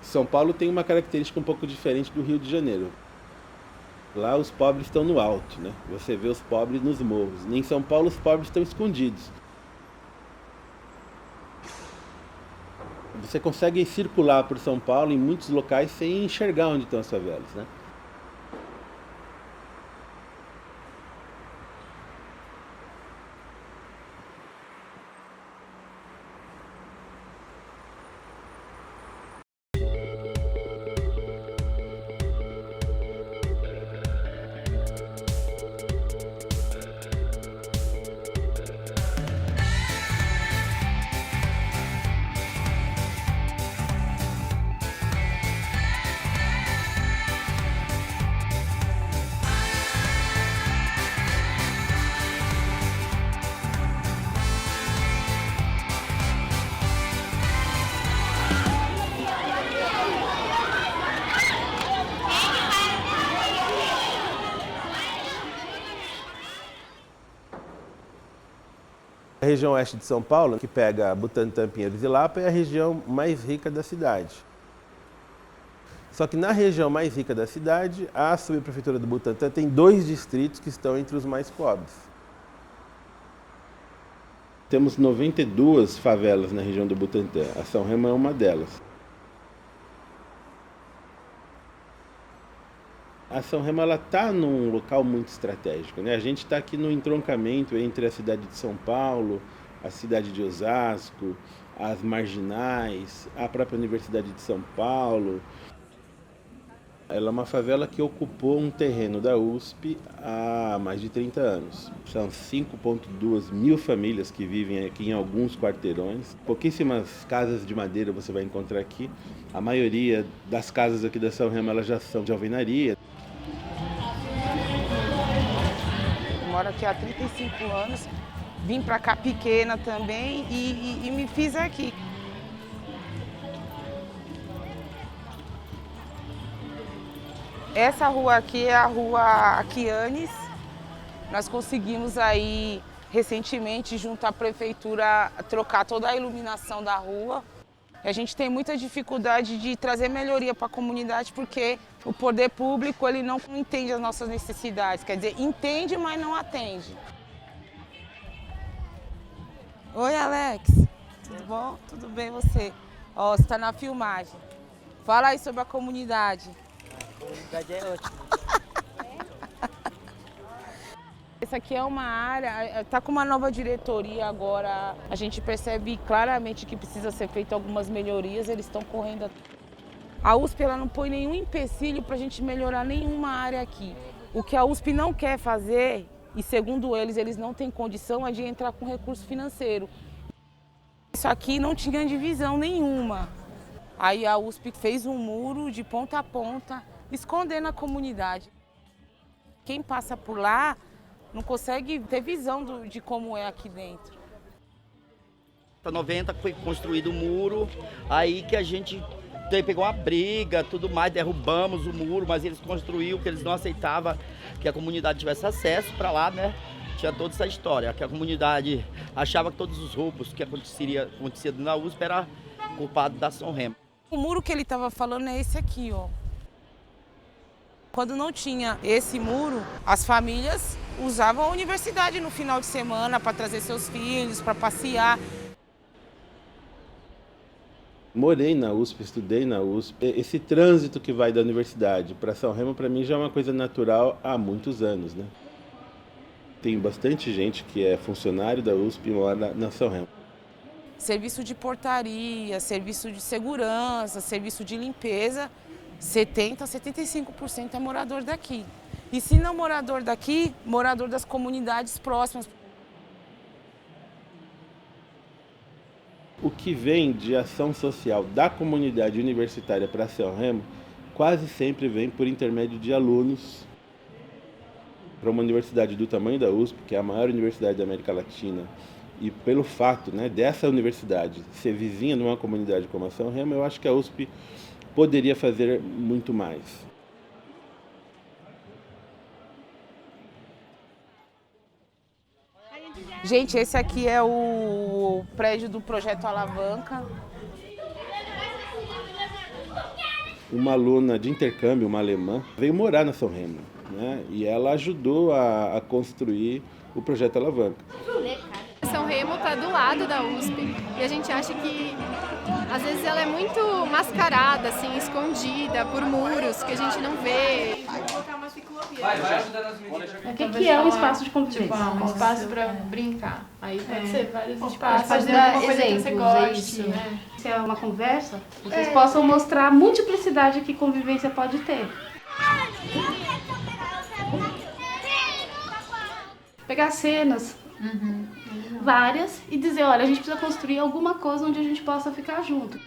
São Paulo tem uma característica um pouco diferente do Rio de Janeiro. Lá os pobres estão no alto, né? Você vê os pobres nos morros. Em São Paulo os pobres estão escondidos. Você consegue circular por São Paulo em muitos locais sem enxergar onde estão as favelas, né? A região oeste de São Paulo, que pega Butantã, Pinheiros e Lapa, é a região mais rica da cidade. Só que na região mais rica da cidade, a subprefeitura do Butantã tem 2 distritos que estão entre os mais pobres. Temos 92 favelas na região do Butantã. A São Remo é uma delas. A São Remo está num local muito estratégico, né? A gente está aqui no entroncamento entre a cidade de São Paulo, a cidade de Osasco, as Marginais, a própria Universidade de São Paulo. Ela é uma favela que ocupou um terreno da USP há mais de 30 anos. São 5,2 mil famílias que vivem aqui em alguns quarteirões. Pouquíssimas casas de madeira você vai encontrar aqui. A maioria das casas aqui da São Remo elas já são de alvenaria. Eu moro aqui há 35 anos, vim para cá pequena também e me fiz aqui. Essa rua aqui é a rua Aquianes. Nós conseguimos aí recentemente, junto à prefeitura, trocar toda a iluminação da rua. A gente tem muita dificuldade de trazer melhoria para a comunidade porque o poder público ele não entende as nossas necessidades, quer dizer, entende, mas não atende. Oi, Alex. Tudo bom? Tudo bem você? Ó, você está na filmagem. Fala aí sobre a comunidade. A comunidade é ótima. Essa aqui é uma área, está com uma nova diretoria agora, a gente percebe claramente que precisa ser feito algumas melhorias, eles estão correndo. A USP ela não põe nenhum empecilho para a gente melhorar nenhuma área aqui. O que a USP não quer fazer, e segundo eles não têm condição, é de entrar com recurso financeiro. Isso aqui não tinha divisão nenhuma. Aí a USP fez um muro de ponta a ponta, escondendo a comunidade. Quem passa por lá não consegue ter visão de como é aqui dentro. Em 90 foi construído o muro, aí que a gente pegou uma briga, tudo mais, derrubamos o muro, mas eles construíram, porque eles não aceitavam que a comunidade tivesse acesso para lá, né? Tinha toda essa história, que a comunidade achava que todos os roubos que aconteciam na USP era culpado da São Remo. O muro que ele estava falando é esse aqui, ó. Quando não tinha esse muro, as famílias usavam a universidade no final de semana para trazer seus filhos, para passear. Morei na USP, estudei na USP. Esse trânsito que vai da universidade para São Remo, para mim, já é uma coisa natural há muitos anos, né? Tem bastante gente que é funcionário da USP e mora na São Remo. Serviço de portaria, serviço de segurança, serviço de limpeza, 70% a 75% é morador daqui. E se não morador daqui, morador das comunidades próximas. O que vem de ação social da comunidade universitária para São Remo quase sempre vem por intermédio de alunos. Para uma universidade do tamanho da USP, que é a maior universidade da América Latina, e pelo fato, né, dessa universidade ser vizinha de uma comunidade como a São Remo, eu acho que a USP poderia fazer muito mais. Gente, esse aqui é o prédio do Projeto Alavanca. uma aluna de intercâmbio, uma alemã, veio morar na São Remo, né? E ela ajudou a construir o projeto Alavanca. São Remo está do lado da USP e a gente acha que às vezes ela é muito mascarada, assim, escondida por muros que a gente não vê. O que é um espaço de convivência? Tipo, um espaço para brincar. Aí pode ser vários espaços. Pode dar dar exemplos, isso. Né? Se é uma conversa, vocês possam mostrar a multiplicidade que convivência pode ter. Pegar cenas, várias, e dizer, olha, a gente precisa construir alguma coisa onde a gente possa ficar junto.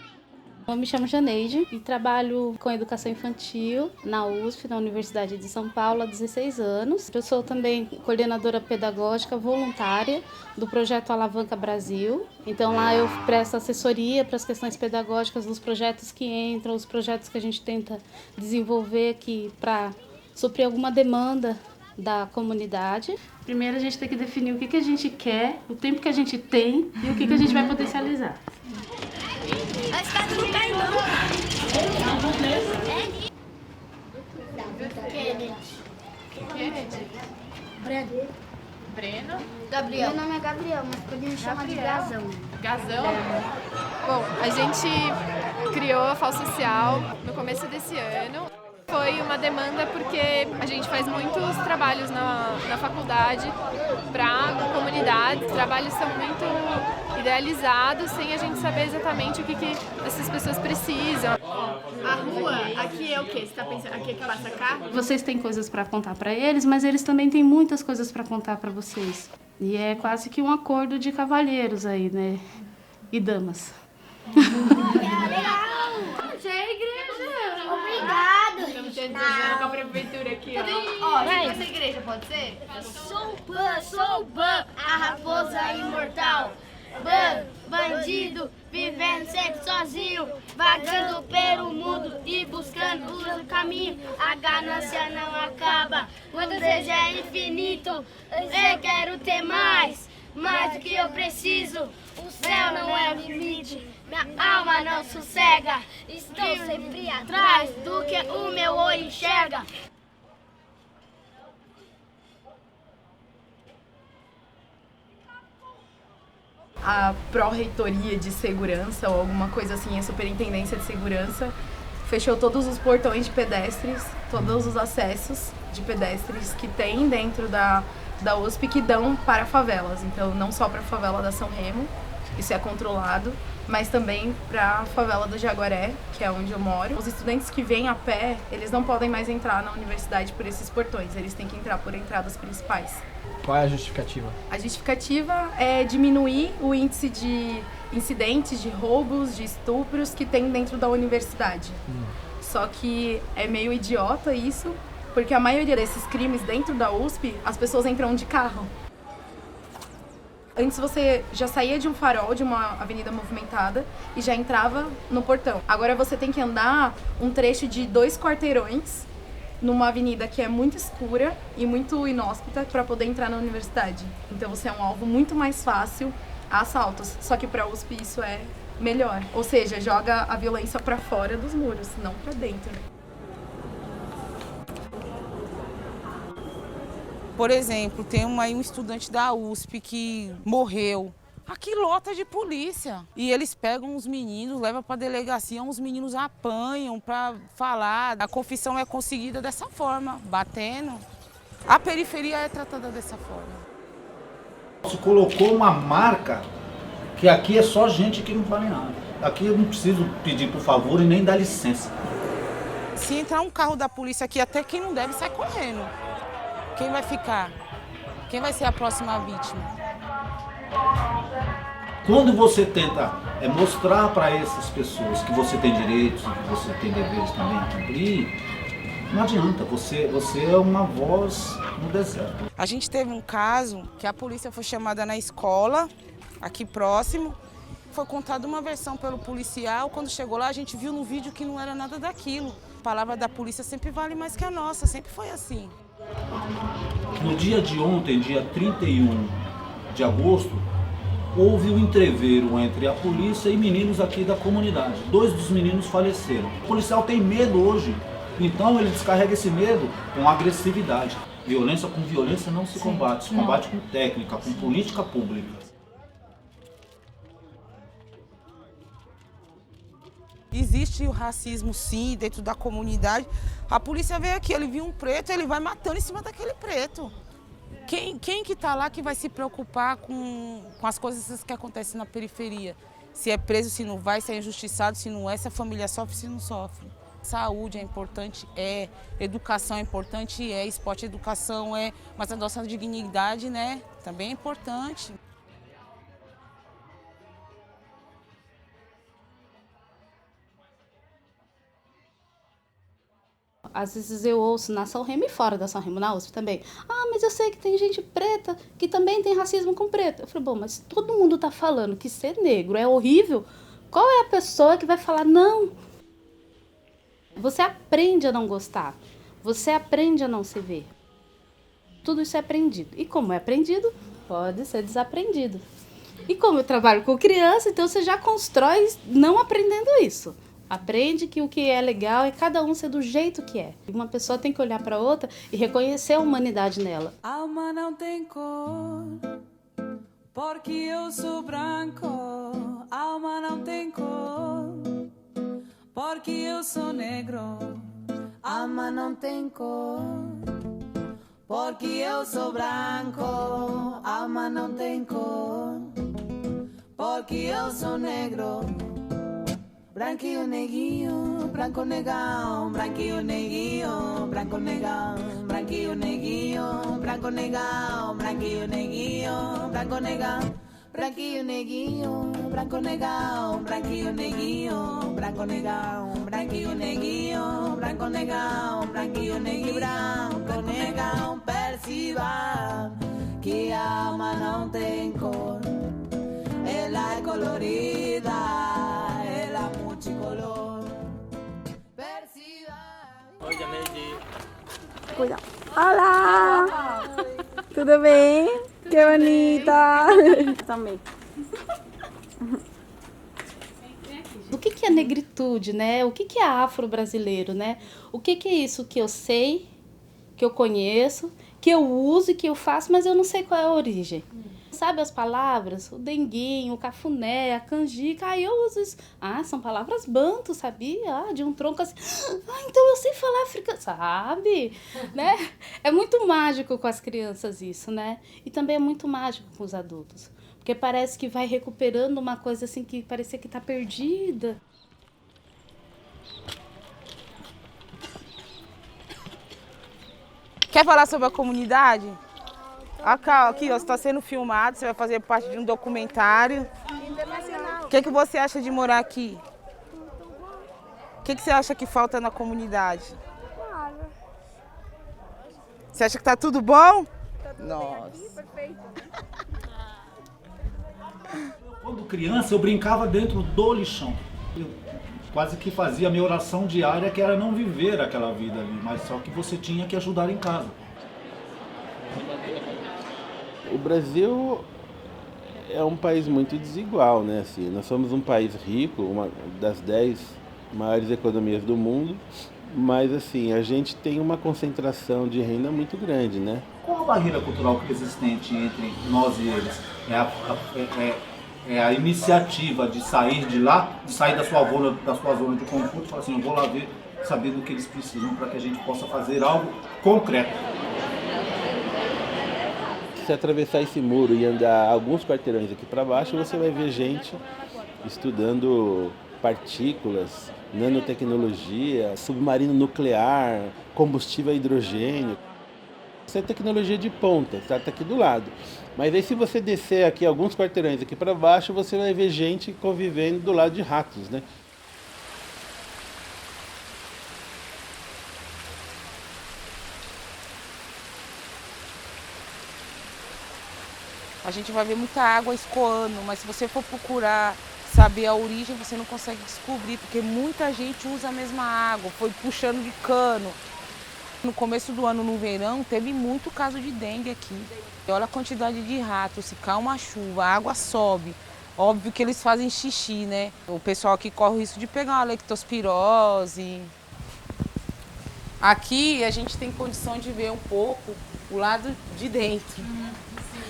Eu me chamo Janeide e trabalho com educação infantil na USP, na Universidade de São Paulo, há 16 anos. Eu sou também coordenadora pedagógica voluntária do projeto Alavanca Brasil. Então lá eu presto assessoria para as questões pedagógicas dos projetos que entram, os projetos que a gente tenta desenvolver aqui para suprir alguma demanda da comunidade. Primeiro a gente tem que definir o que a gente quer, o tempo que a gente tem e o que a gente vai potencializar. Breno. Gabriel. Meu nome é Gabriel, mas pode me chamar de Gazão. Gazão? Bom, a gente criou a FAO Social no começo desse ano. Foi uma demanda porque a gente faz muitos trabalhos na faculdade para comunidades. Os trabalhos são muito idealizados, sem a gente saber exatamente o que essas pessoas precisam. A rua, aqui é o quê? Você tá pensando, aqui é que passa carro? Vocês têm coisas para contar para eles, mas eles também têm muitas coisas para contar para vocês. E é quase que um acordo de cavalheiros aí, né? E damas. Isso é igreja. Obrigado. Estamos tentando com a prefeitura aqui, ó. Ó, essa igreja pode ser? Sou Ban, a raposa imortal. Ban, bandido, vivendo sempre sozinho, vagando pelo mundo e buscando o caminho. A ganância não acaba, o desejo é infinito. Eu quero ter mais do que eu preciso. O céu não é o limite, minha alma não sossega. Estou sempre atrás do que o meu olho enxerga. A Pró-Reitoria de Segurança ou alguma coisa assim, a Superintendência de Segurança, fechou todos os portões de pedestres, todos os acessos de pedestres que tem dentro da USP que dão para favelas. Então, não só para a favela da São Remo, isso é controlado, mas também para a favela do Jaguaré, que é onde eu moro. Os estudantes que vêm a pé, eles não podem mais entrar na universidade por esses portões, eles têm que entrar por entradas principais. Qual é a justificativa? A justificativa é diminuir o índice de incidentes, de roubos, de estupros que tem dentro da universidade. Só que é meio idiota isso, porque a maioria desses crimes dentro da USP, as pessoas entram de carro. Antes você já saía de um farol, de uma avenida movimentada, e já entrava no portão. Agora você tem que andar um trecho de 2 quarteirões, numa avenida que é muito escura e muito inóspita para poder entrar na universidade. Então você é um alvo muito mais fácil a assaltos. Só que para a USP isso é melhor. Ou seja, joga a violência para fora dos muros, não para dentro. Por exemplo, tem um estudante da USP que morreu. Aqui lota de polícia. E eles pegam os meninos, levam para a delegacia, os meninos apanham para falar. A confissão é conseguida dessa forma, batendo. A periferia é tratada dessa forma. Se colocou uma marca que aqui é só gente que não vale nada. Aqui eu não preciso pedir por favor e nem dar licença. Se entrar um carro da polícia aqui, até quem não deve sai correndo. Quem vai ficar? Quem vai ser a próxima vítima? Quando você tenta mostrar para essas pessoas que você tem direitos, que você tem deveres também a cumprir, não adianta, você é uma voz no deserto. A gente teve um caso que a polícia foi chamada na escola, aqui próximo, foi contada uma versão pelo policial, quando chegou lá a gente viu no vídeo que não era nada daquilo. A palavra da polícia sempre vale mais que a nossa, sempre foi assim. No dia de ontem, dia 31 de agosto, houve um entreveiro entre a polícia e meninos aqui da comunidade. 2 dos meninos faleceram. O policial tem medo hoje, então ele descarrega esse medo com agressividade. Violência com violência não se combate, se combate com técnica, com política pública. Existe o racismo, sim, dentro da comunidade. A polícia veio aqui, ele viu um preto, ele vai matando em cima daquele preto. Quem que está lá que vai se preocupar com as coisas que acontecem na periferia? Se é preso, se não vai, se é injustiçado, se não é, se a família sofre, se não sofre. Saúde é importante, educação é importante, esporte, educação mas a nossa dignidade, né, também é importante. Às vezes eu ouço na São Remo e fora da São Remo, na USP também. Ah, mas eu sei que tem gente preta que também tem racismo com preto. Eu falei, bom, mas todo mundo tá falando que ser negro é horrível. Qual é a pessoa que vai falar não? Você aprende a não gostar. Você aprende a não se ver. Tudo isso é aprendido. E como é aprendido, pode ser desaprendido. E como eu trabalho com criança, então você já constrói não aprendendo isso. Aprende que o que é legal é cada um ser do jeito que é. Uma pessoa tem que olhar para outra e reconhecer a humanidade nela. Alma não tem cor, porque eu sou branco. Alma não tem cor, porque eu sou negro. Alma não tem cor, porque eu sou branco. Alma não tem cor, porque eu sou negro. Branquinho, neguinho, branco, negão, branquinho, neguinho, branco, negão, branquinho, neguinho, branco, negão, branquinho, neguinho, branco, negão, branquinho, neguinho, branco, negão, branquinho, neguinho, branco, negão, branquinho, neguinho, branco, negão, branquinho, neguinho, branco, negão, perciba que a alma não tem cor, ela é colorida. Multicolor. Perciba. Oi, Janeide. Cuidado. Olá! Tudo bem? Que bonita! Também. O que é negritude, né? O que é afro-brasileiro, né? O que é isso que eu sei, que eu conheço, que eu uso e que eu faço, mas eu não sei qual é a origem. Sabe as palavras? O denguinho, o cafuné, a canjica. Ah, eu uso isso. Ah, são palavras bantu, sabia? Ah, de um tronco assim. Ah, então eu sei falar africano. Sabe? Né? É muito mágico com as crianças isso, né? E também é muito mágico com os adultos. Porque parece que vai recuperando uma coisa assim que parecia que tá perdida. Quer falar sobre a comunidade? Aqui, ó, você está sendo filmado, você vai fazer parte de um documentário. O que você acha de morar aqui? O que você acha que falta na comunidade? Nada. Você acha que tá tudo bom? Nossa. Quando criança, eu brincava dentro do lixão. Eu quase que fazia a minha oração diária, que era não viver aquela vida ali, mas só que você tinha que ajudar em casa. O Brasil é um país muito desigual, né? Assim, nós somos um país rico, uma das 10 maiores economias do mundo, mas assim, a gente tem uma concentração de renda muito grande, né? Qual a barreira cultural existente entre nós e eles? É a iniciativa de sair de lá, de sair da sua zona de conforto e falar assim, eu vou lá ver, sabendo o que eles precisam para que a gente possa fazer algo concreto. Se atravessar esse muro e andar alguns quarteirões aqui para baixo, você vai ver gente estudando partículas, nanotecnologia, submarino nuclear, combustível a hidrogênio. Isso é tecnologia de ponta, está aqui do lado. Mas aí se você descer aqui alguns quarteirões aqui para baixo, você vai ver gente convivendo do lado de ratos, né? A gente vai ver muita água escoando, mas se você for procurar saber a origem, você não consegue descobrir, porque muita gente usa a mesma água, foi puxando de cano. No começo do ano, no verão, teve muito caso de dengue aqui. Olha a quantidade de ratos, se cai uma chuva, a água sobe. Óbvio que eles fazem xixi, né? O pessoal aqui corre o risco de pegar uma leptospirose. Aqui a gente tem condição de ver um pouco o lado de dentro.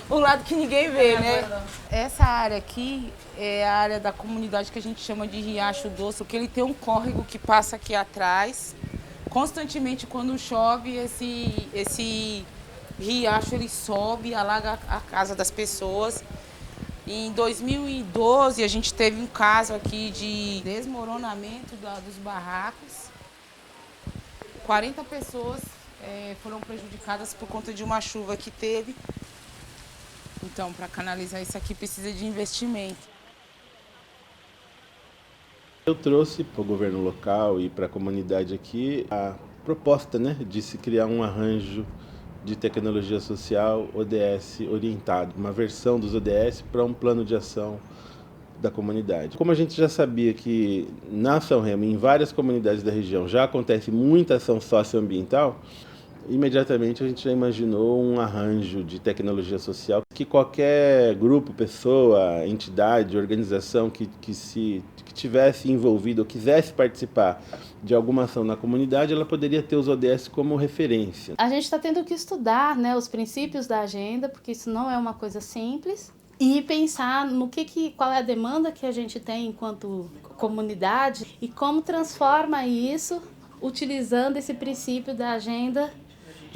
O lado que ninguém vê, né? Essa área aqui é a área da comunidade que a gente chama de Riacho Doce, porque ele tem um córrego que passa aqui atrás. Constantemente, quando chove, esse riacho ele sobe, alaga a casa das pessoas. Em 2012, a gente teve um caso aqui de desmoronamento dos barracos. 40 pessoas foram prejudicadas por conta de uma chuva que teve. Então, para canalizar isso aqui, precisa de investimento. Eu trouxe para o governo local e para a comunidade aqui a proposta, né, de se criar um arranjo de tecnologia social ODS orientado, uma versão dos ODS para um plano de ação da comunidade. Como a gente já sabia que na São Remo, em várias comunidades da região, já acontece muita ação socioambiental, imediatamente a gente já imaginou um arranjo de tecnologia social que qualquer grupo, pessoa, entidade, organização que tivesse envolvido ou quisesse participar de alguma ação na comunidade, ela poderia ter os ODS como referência. A gente está tendo que estudar, né, os princípios da agenda, porque isso não é uma coisa simples, e pensar no qual é a demanda que a gente tem enquanto comunidade e como transforma isso utilizando esse princípio da agenda.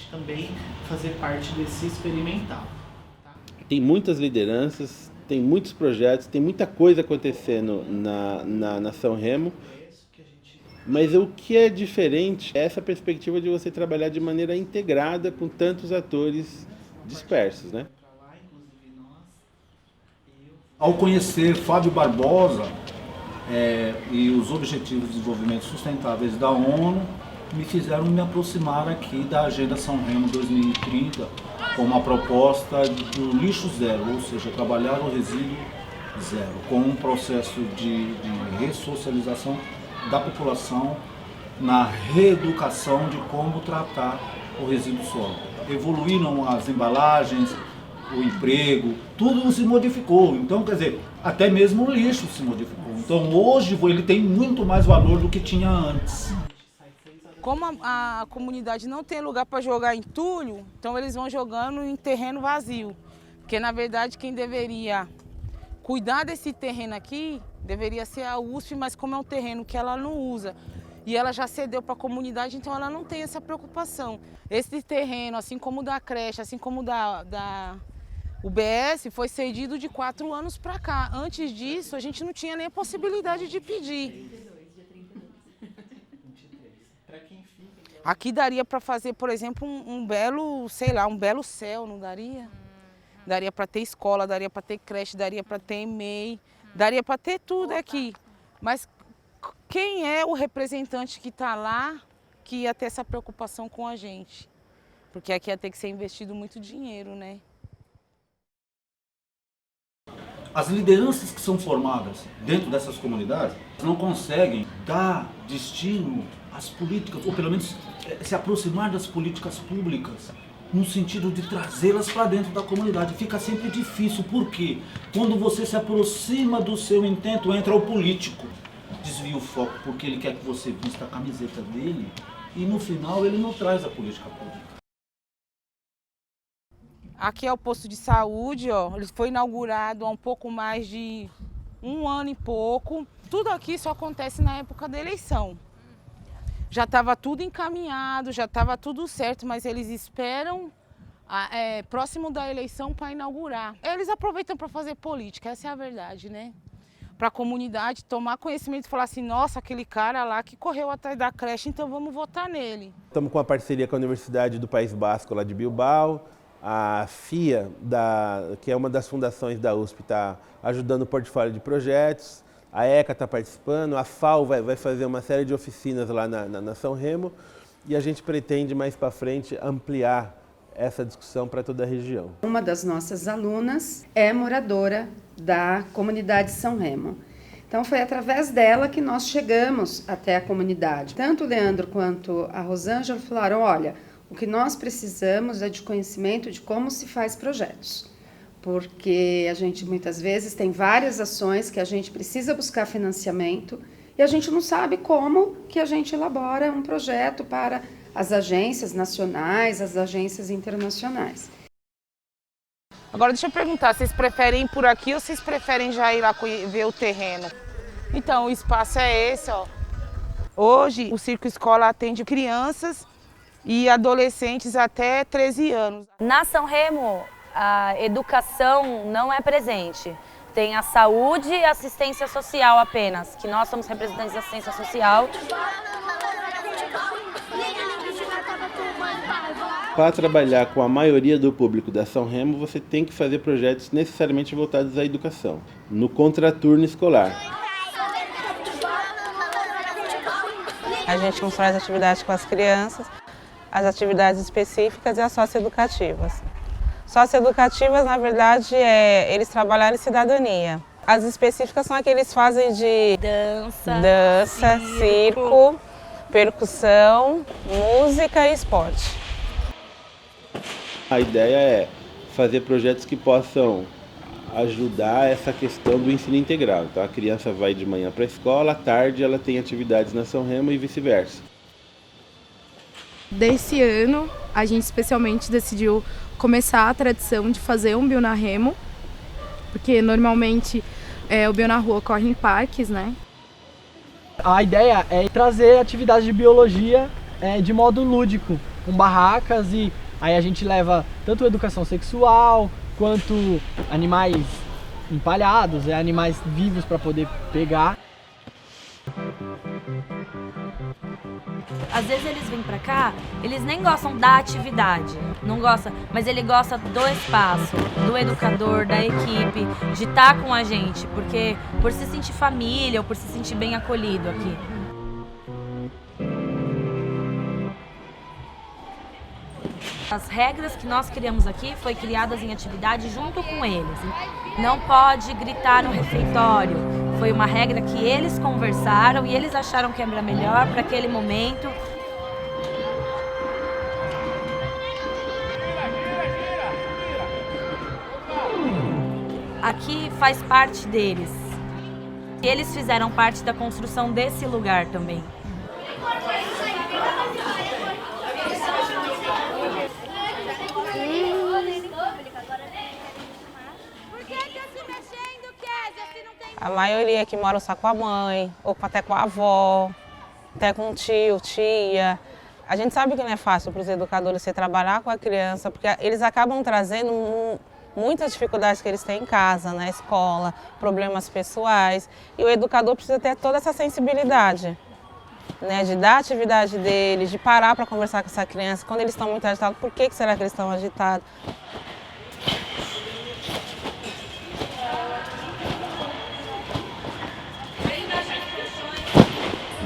Também fazer parte desse experimental. Tem muitas lideranças, tem muitos projetos, tem muita coisa acontecendo na São Remo, mas o que é diferente é essa perspectiva de você trabalhar de maneira integrada com tantos atores dispersos, né? Ao conhecer Fábio Barbosa e os Objetivos de Desenvolvimento Sustentáveis da ONU, me fizeram me aproximar aqui da Agenda São Remo 2030 com uma proposta do lixo zero, ou seja, trabalhar o resíduo zero, com um processo de ressocialização da população na reeducação de como tratar o resíduo sólido. Evoluíram as embalagens, o emprego, tudo se modificou. Então, quer dizer, até mesmo o lixo se modificou. Então, hoje ele tem muito mais valor do que tinha antes. Como a comunidade não tem lugar para jogar entulho, então eles vão jogando em terreno vazio. Porque, na verdade, quem deveria cuidar desse terreno aqui deveria ser a USP, mas como é um terreno que ela não usa e ela já cedeu para a comunidade, então ela não tem essa preocupação. Esse terreno, assim como o da creche, assim como o da UBS, foi cedido de 4 anos para cá. Antes disso, a gente não tinha nem a possibilidade de pedir. Aqui daria para fazer, por exemplo, um belo céu, não daria? Daria para ter escola, daria para ter creche, daria para ter EMEI, daria para ter tudo aqui. Mas quem é o representante que está lá que ia ter essa preocupação com a gente? Porque aqui ia ter que ser investido muito dinheiro, né? As lideranças que são formadas dentro dessas comunidades não conseguem dar destino às políticas, ou pelo menos se aproximar das políticas públicas, no sentido de trazê-las para dentro da comunidade. Fica sempre difícil, porque quando você se aproxima do seu intento, entra o político, desvia o foco, porque ele quer que você vista a camiseta dele, e no final ele não traz a política pública. Aqui é o posto de saúde, ó. Ele foi inaugurado há um pouco mais de 1 ano e pouco. Tudo aqui só acontece na época da eleição. Já estava tudo encaminhado, já estava tudo certo, mas eles esperam próximo da eleição para inaugurar. Eles aproveitam para fazer política, essa é a verdade, né? Para a comunidade tomar conhecimento e falar assim, nossa, aquele cara lá que correu atrás da creche, então vamos votar nele. Estamos com uma parceria com a Universidade do País Basco, lá de Bilbao. A FIA, que é uma das fundações da USP, está ajudando o portfólio de projetos. A ECA está participando, a FAO vai fazer uma série de oficinas lá na São Remo e a gente pretende mais para frente ampliar essa discussão para toda a região. Uma das nossas alunas é moradora da comunidade São Remo. Então foi através dela que nós chegamos até a comunidade. Tanto o Leandro quanto a Rosângela falaram, olha, O que nós precisamos é de conhecimento de como se faz projetos, porque a gente muitas vezes tem várias ações que a gente precisa buscar financiamento e a gente não sabe como que a gente elabora um projeto para as agências nacionais, as agências internacionais. Agora deixa eu perguntar, vocês preferem ir por aqui ou vocês preferem já ir lá ver o terreno? Então, o espaço é esse, ó. Hoje, o Circo Escola atende crianças e adolescentes até 13 anos. Na São Remo, a educação não é presente. Tem a saúde e assistência social apenas, que nós somos representantes da assistência social. Para trabalhar com a maioria do público da São Remo, você tem que fazer projetos necessariamente voltados à educação, no contraturno escolar. A gente constrói as atividades com as crianças, as atividades específicas e as socioeducativas. Socioeducativas, na verdade, eles trabalham em cidadania. As específicas são as que eles fazem de dança, circo, percussão, música e esporte. A ideia é fazer projetos que possam ajudar essa questão do ensino integral. Então a criança vai de manhã para a escola, à tarde ela tem atividades na São Remo e vice-versa. Desse ano, a gente especialmente decidiu começar a tradição de fazer um Bio na Remo, porque normalmente o Bio na Rua ocorre em parques, né? A ideia é trazer atividades de biologia de modo lúdico, com barracas, e aí a gente leva tanto educação sexual quanto animais empalhados, animais vivos para poder pegar. Às vezes eles vêm pra cá, eles nem gostam da atividade, não gosta, mas ele gosta do espaço, do educador, da equipe, de estar com a gente, porque por se sentir família ou por se sentir bem acolhido aqui. As regras que nós criamos aqui foi criadas em atividade junto com eles. Não pode gritar no refeitório. Foi uma regra que eles conversaram e eles acharam que era melhor para aquele momento. Aqui faz parte deles. E eles fizeram parte da construção desse lugar também. A maioria que mora só com a mãe, ou até com a avó, até com um tio, tia. A gente sabe que não é fácil para os educadores se trabalhar com a criança, porque eles acabam trazendo muitas dificuldades que eles têm em casa, na escola, problemas pessoais. E o educador precisa ter toda essa sensibilidade, né, de dar a atividade deles, de parar para conversar com essa criança. Quando eles estão muito agitados, por que será que eles estão agitados?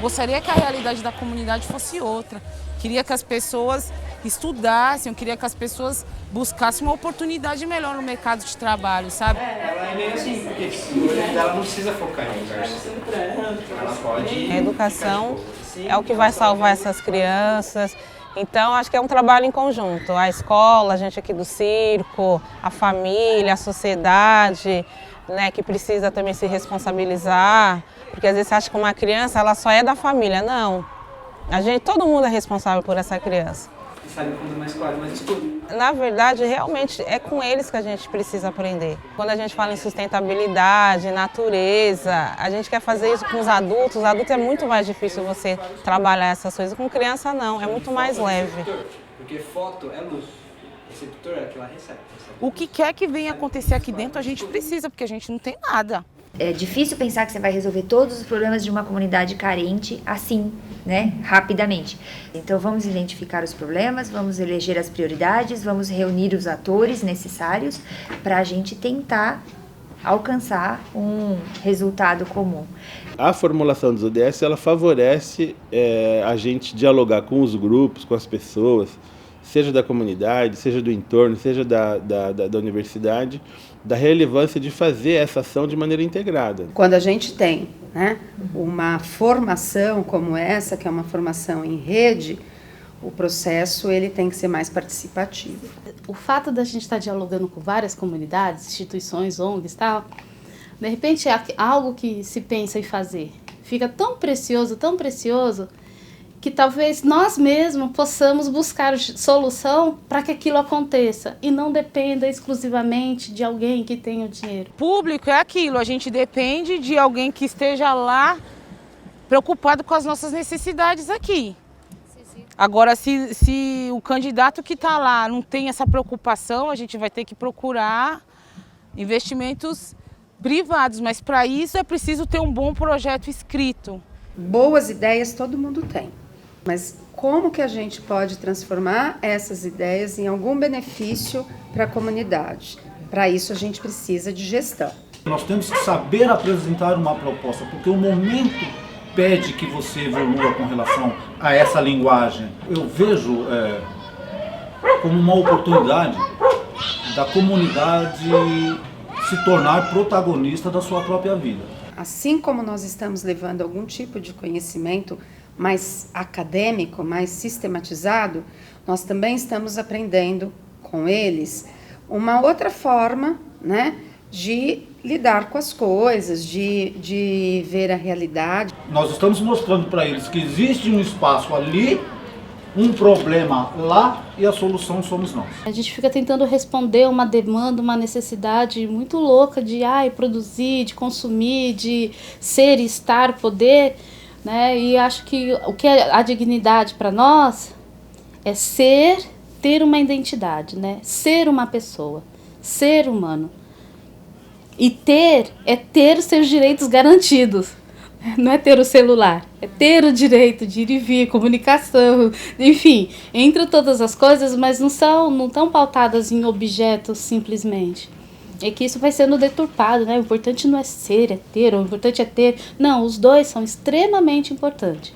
Gostaria que a realidade da comunidade fosse outra. Queria que as pessoas estudassem, eu queria que as pessoas buscassem uma oportunidade melhor no mercado de trabalho, sabe? Ela é meio assim, porque o olho dela não precisa focar em universo. Ela pode... A educação é o que vai salvar essas crianças. Então, acho que é um trabalho em conjunto. A escola, a gente aqui do circo, a família, a sociedade, né, que precisa também se responsabilizar. Porque às vezes você acha que uma criança ela só é da família. Não. Todo mundo é responsável por essa criança. Sabe quando é mais claro, mais escuro. Na verdade, realmente é com eles que a gente precisa aprender. Quando a gente fala em sustentabilidade, natureza, a gente quer fazer isso com os adultos é muito mais difícil você trabalhar essas coisas. Com criança não, é muito mais leve. Porque foto é luz, receptor é que ela recebe. O que quer que venha acontecer aqui dentro a gente precisa, porque a gente não tem nada. É difícil pensar que você vai resolver todos os problemas de uma comunidade carente assim, né, rapidamente. Então vamos identificar os problemas, vamos eleger as prioridades, vamos reunir os atores necessários para a gente tentar alcançar um resultado comum. A formulação dos ODS ela favorece a gente dialogar com os grupos, com as pessoas, seja da comunidade, seja do entorno, seja da universidade, da relevância de fazer essa ação de maneira integrada. Quando a gente tem, né, uma formação como essa, que é uma formação em rede, O processo ele tem que ser mais participativo. O fato da gente estar dialogando com várias comunidades, instituições, ONGs e tal, de repente é algo que se pensa em fazer. Fica tão precioso, que talvez nós mesmos possamos buscar solução para que aquilo aconteça e não dependa exclusivamente de alguém que tenha o dinheiro. Público é aquilo, a gente depende de alguém que esteja lá preocupado com as nossas necessidades aqui. Agora, se o candidato que está lá não tem essa preocupação, a gente vai ter que procurar investimentos privados, mas para isso é preciso ter um bom projeto escrito. Boas ideias todo mundo tem, mas como que a gente pode transformar essas ideias em algum benefício para a comunidade? Para isso a gente precisa de gestão. Nós temos que saber apresentar uma proposta, porque o momento pede que você evolua com relação a essa linguagem. Eu vejo como uma oportunidade da comunidade se tornar protagonista da sua própria vida. Assim como nós estamos levando algum tipo de conhecimento mais acadêmico, mais sistematizado, nós também estamos aprendendo com eles uma outra forma, né, de lidar com as coisas, de ver a realidade. Nós estamos mostrando para eles que existe um espaço ali, um problema lá e a solução somos nós. A gente fica tentando responder uma demanda, uma necessidade muito louca de produzir, de consumir, de ser, estar, poder, né? E acho que o que é a dignidade para nós é ter uma identidade, né? Ser uma pessoa, ser humano. E ter os seus direitos garantidos. Não é ter o celular, é ter o direito de ir e vir, comunicação, enfim, entre todas as coisas, mas não estão pautadas em objetos simplesmente. É que isso vai sendo deturpado, né? O importante não é ser, é ter, o importante é ter. Não, os dois são extremamente importantes.